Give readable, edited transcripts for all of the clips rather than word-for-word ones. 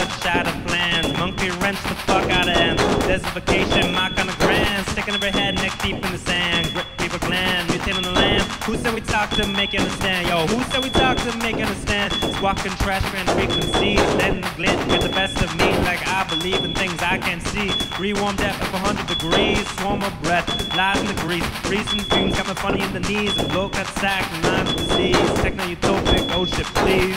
blood, shatter plans. Monkey wrench the fuck out of them. Desertification, mark on the grand. Sticking over head, neck deep in the sand. Grip fever gland, mutate on the land. Who said we talk to make you understand? Yo, who said we talk to make you understand? Squawking trash, grand frequencies. Letting the glint get the best of me. Like I believe in things I can't see. Rewarm depth up 100 degrees. Swarm of breath, lies in the grease. Recent fumes got me funny in the knees. A low cut sack, mind disease. Techno-utopic, oh shit, please.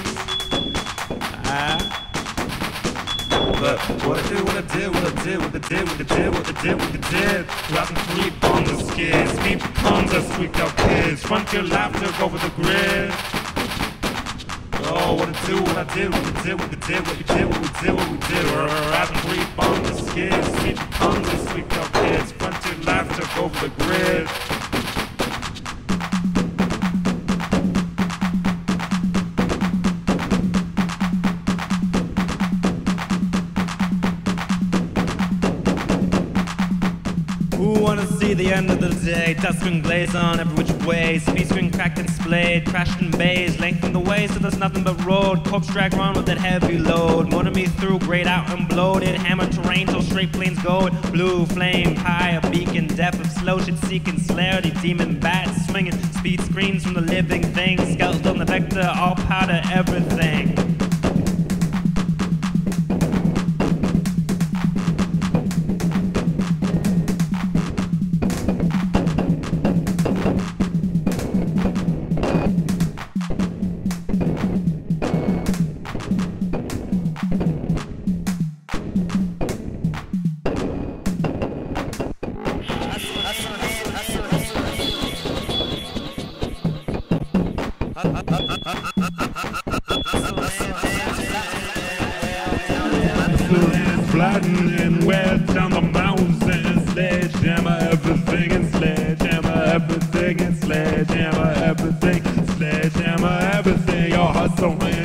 But what I did, what I did, what I did, what I did, what I did, what I did, what I did. Dropping 3 bombs and skids. Speed becomes us, sweet out kids. Frontier laughter over the grid. Oh, what I do, what I did, what I did, what I did, what we did, what we did, what we did. Dropping 3 bombs and skids. Speed becomes us, sweet out kids. Frontier laughter over the grid. Who wanna see the end of the day? Touchscreen glaze on every which way. Speed screen cracked and splayed. Crashed in bays. Lengthened the way so there's nothing but road. Corpse drag around with that heavy load. Motor me through, grayed out and bloated. Hammer terrain till straight planes gold. Blue flame, pie, a beacon. Death of slow shit seeking. Celerity, demon bats swinging. Speed screams from the living thing. Skeleton, the vector, all powder, everything. Flattening wet down the mountain. Sledgehammer everything and sledgehammer everything and sledgehammer everything. Sledgehammer everything. Your hustle man.